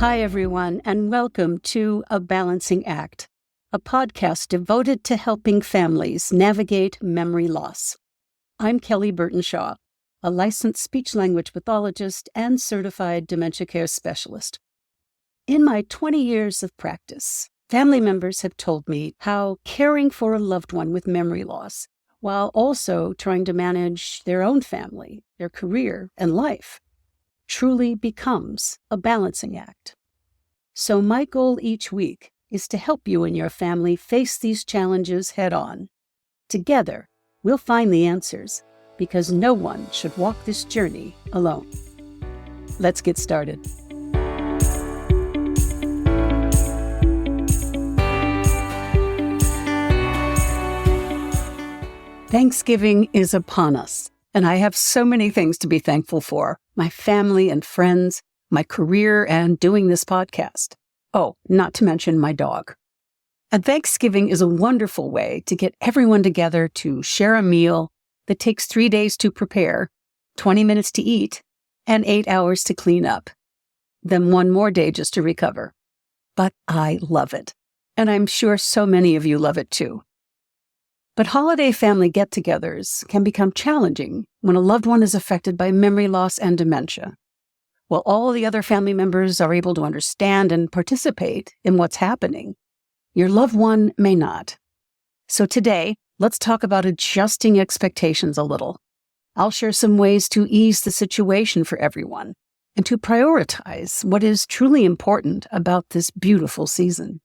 Hi, everyone, and welcome to A Balancing Act, a podcast devoted to helping families navigate memory loss. I'm Kelly Burton-Shaw, a licensed speech-language pathologist and certified dementia care specialist. In my 20 years of practice, family members have told me how caring for a loved one with memory loss, while also trying to manage their own family, their career, and life, truly becomes a balancing act. So my goal each week is to help you and your family face these challenges head-on. Together, we'll find the answers, because no one should walk this journey alone. Let's get started. Thanksgiving is upon us, and I have so many things to be thankful for. My family and friends, my career, and doing this podcast. Oh, not to mention my dog. And Thanksgiving is a wonderful way to get everyone together to share a meal that takes 3 days to prepare, 20 minutes to eat, and 8 hours to clean up. Then one more day just to recover. But I love it. And I'm sure so many of you love it too. But holiday family get-togethers can become challenging when a loved one is affected by memory loss and dementia. While all the other family members are able to understand and participate in what's happening, your loved one may not. So today, let's talk about adjusting expectations a little. I'll share some ways to ease the situation for everyone and to prioritize what is truly important about this beautiful season.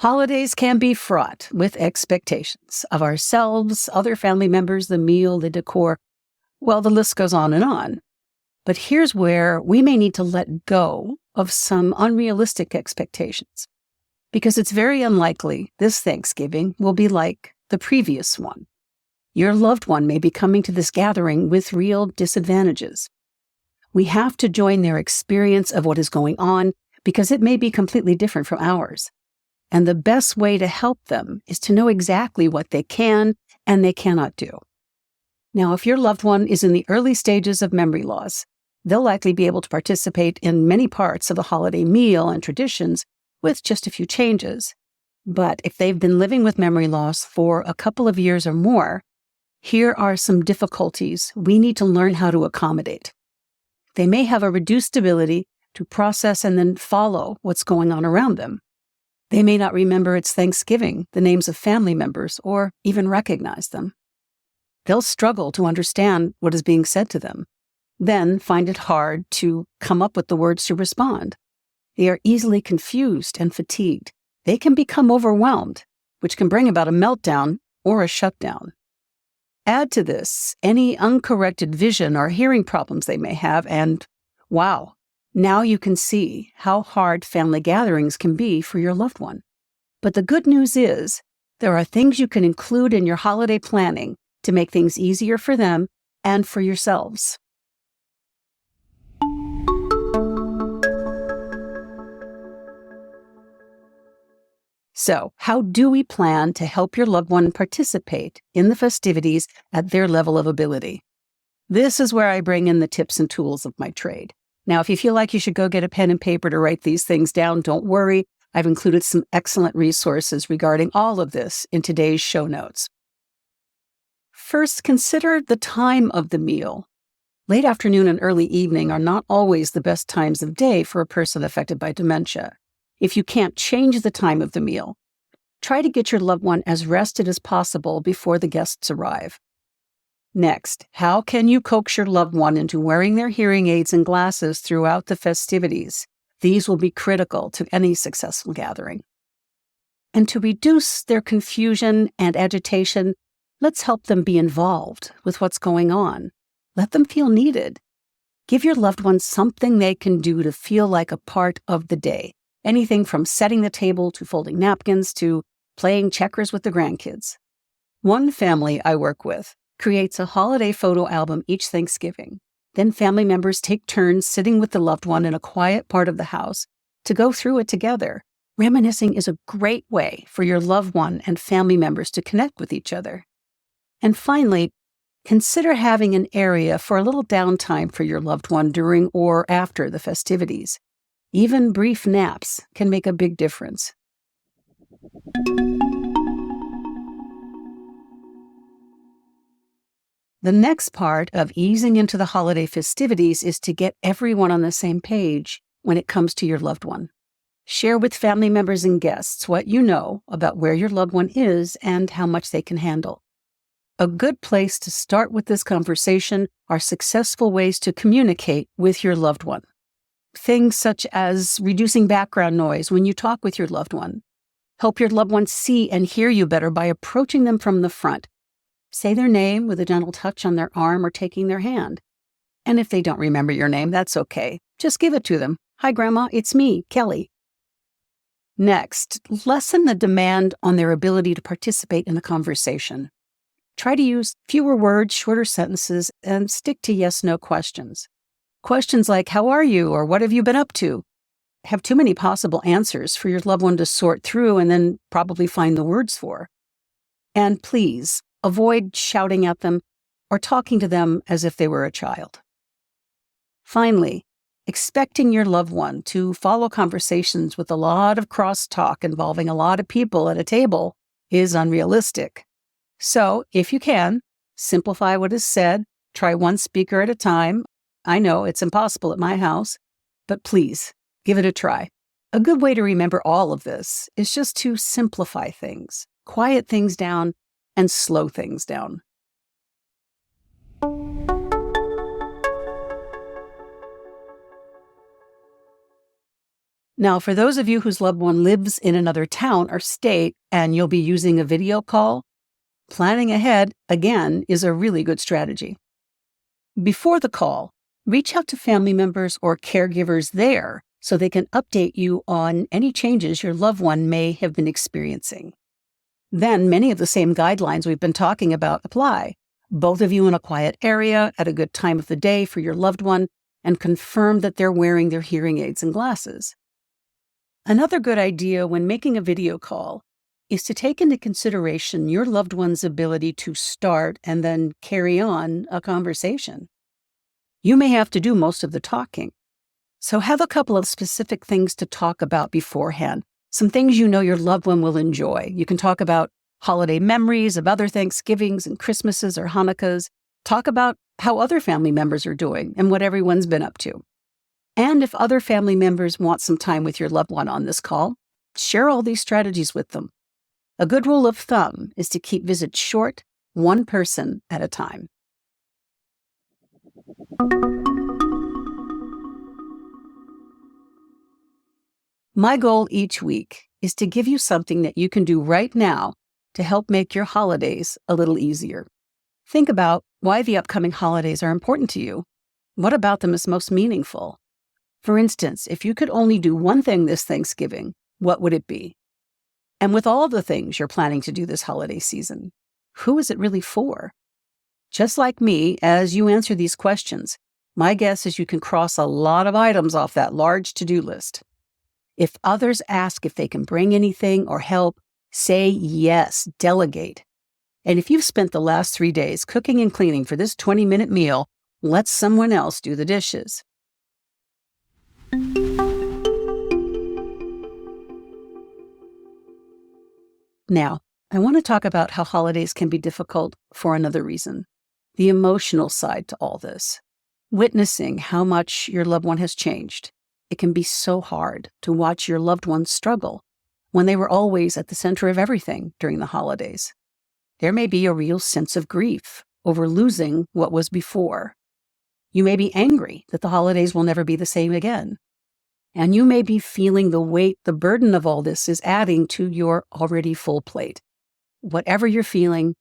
Holidays can be fraught with expectations of ourselves, other family members, the meal, the decor. Well, the list goes on and on. But here's where we may need to let go of some unrealistic expectations, because it's very unlikely this Thanksgiving will be like the previous one. Your loved one may be coming to this gathering with real disadvantages. We have to join their experience of what is going on because it may be completely different from ours. And the best way to help them is to know exactly what they can and they cannot do. Now, if your loved one is in the early stages of memory loss, they'll likely be able to participate in many parts of the holiday meal and traditions with just a few changes. But if they've been living with memory loss for a couple of years or more, here are some difficulties we need to learn how to accommodate. They may have a reduced ability to process and then follow what's going on around them. They may not remember it's Thanksgiving, the names of family members, or even recognize them. They'll struggle to understand what is being said to them, then find it hard to come up with the words to respond. They are easily confused and fatigued. They can become overwhelmed, which can bring about a meltdown or a shutdown. Add to this any uncorrected vision or hearing problems they may have, and wow, now you can see how hard family gatherings can be for your loved one. But the good news is, there are things you can include in your holiday planning to make things easier for them and for yourselves. So, how do we plan to help your loved one participate in the festivities at their level of ability? This is where I bring in the tips and tools of my trade. Now, if you feel like you should go get a pen and paper to write these things down, don't worry. I've included some excellent resources regarding all of this in today's show notes. First, consider the time of the meal. Late afternoon and early evening are not always the best times of day for a person affected by dementia. If you can't change the time of the meal, try to get your loved one as rested as possible before the guests arrive. Next, how can you coax your loved one into wearing their hearing aids and glasses throughout the festivities? These will be critical to any successful gathering. And to reduce their confusion and agitation, let's help them be involved with what's going on. Let them feel needed. Give your loved one something they can do to feel like a part of the day. Anything from setting the table to folding napkins to playing checkers with the grandkids. One family I work with creates a holiday photo album each Thanksgiving. Then family members take turns sitting with the loved one in a quiet part of the house to go through it together. Reminiscing is a great way for your loved one and family members to connect with each other. And finally, Consider having an area for a little downtime for your loved one during or after the festivities. Even brief naps can make a big difference. The next part of easing into the holiday festivities is to get everyone on the same page when it comes to your loved one. Share with family members and guests what you know about where your loved one is and how much they can handle. A good place to start with this conversation are successful ways to communicate with your loved one. Things such as reducing background noise when you talk with your loved one. Help your loved one see and hear you better by approaching them from the front. Say their name with a gentle touch on their arm or taking their hand. And if they don't remember your name, that's okay. Just give it to them. Hi, Grandma, it's me, Kelly. Next, lessen the demand on their ability to participate in the conversation. Try to use fewer words, shorter sentences, and stick to yes-no questions. Questions like, how are you, or what have you been up to? Have too many possible answers for your loved one to sort through and then probably find the words for. And please, avoid shouting at them or talking to them as if they were a child. Finally, expecting your loved one to follow conversations with a lot of crosstalk involving a lot of people at a table is unrealistic. So, if you can, simplify what is said, try one speaker at a time. I know it's impossible at my house, but please, give it a try. A good way to remember all of this is just to simplify things, quiet things down, and slow things down. Now, for those of you whose loved one lives in another town or state and you'll be using a video call, planning ahead, again, is a really good strategy. Before the call, reach out to family members or caregivers there so they can update you on any changes your loved one may have been experiencing. Then many of the same guidelines we've been talking about apply. Both of you in a quiet area at a good time of the day for your loved one, and confirm that they're wearing their hearing aids and glasses. Another good idea when making a video call is to take into consideration your loved one's ability to start and then carry on a conversation. You may have to do most of the talking, so have a couple of specific things to talk about beforehand, some things you know your loved one will enjoy. You can talk about holiday memories of other Thanksgivings and Christmases or Hanukkahs. Talk about how other family members are doing and what everyone's been up to. And if other family members want some time with your loved one on this call, share all these strategies with them. A good rule of thumb is to keep visits short, one person at a time. My goal each week is to give you something that you can do right now to help make your holidays a little easier. Think about why the upcoming holidays are important to you. What about them is most meaningful? For instance, if you could only do one thing this Thanksgiving, what would it be? And with all the things you're planning to do this holiday season, who is it really for? Just like me, as you answer these questions, my guess is you can cross a lot of items off that large to-do list. If others ask if they can bring anything or help, say yes, delegate. And if you've spent the last 3 days cooking and cleaning for this 20-minute meal, let someone else do the dishes. Now, I want to talk about how holidays can be difficult for another reason, the emotional side to all this. Witnessing how much your loved one has changed. It can be so hard to watch your loved one struggle when they were always at the center of everything during the holidays. There may be a real sense of grief over losing what was before. You may be angry that the holidays will never be the same again. And you may be feeling the weight, the burden of all this is adding to your already full plate. Whatever you're feeling,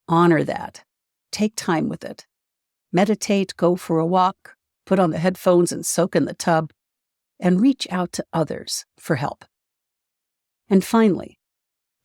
honor that. Take time with it. Meditate, go for a walk, put on the headphones and soak in the tub, and reach out to others for help. And finally,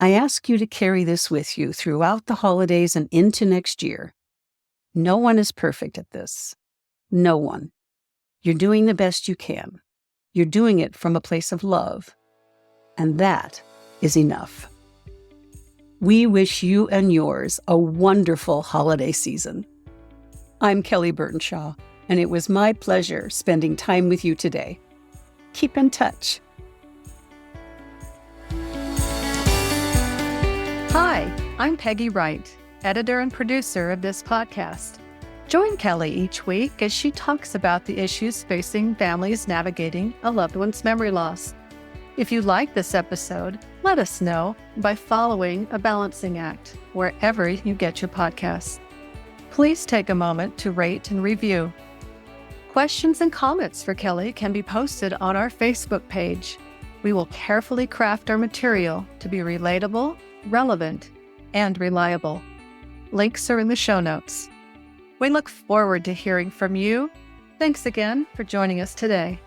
I ask you to carry this with you throughout the holidays and into next year. No one is perfect at this. No one. You're doing the best you can. You're doing it from a place of love, and that is enough. We wish you and yours a wonderful holiday season. I'm Kelly Burtonshaw, and it was my pleasure spending time with you today. Keep in touch. Hi, I'm Peggy Wright, editor and producer of this podcast. Join Kelly each week as she talks about the issues facing families navigating a loved one's memory loss. If you like this episode, let us know by following A Balancing Act wherever you get your podcasts. Please take a moment to rate and review. Questions and comments for Kelly can be posted on our Facebook page. We will carefully craft our material to be relatable, relevant, and reliable. Links are in the show notes. We look forward to hearing from you. Thanks again for joining us today.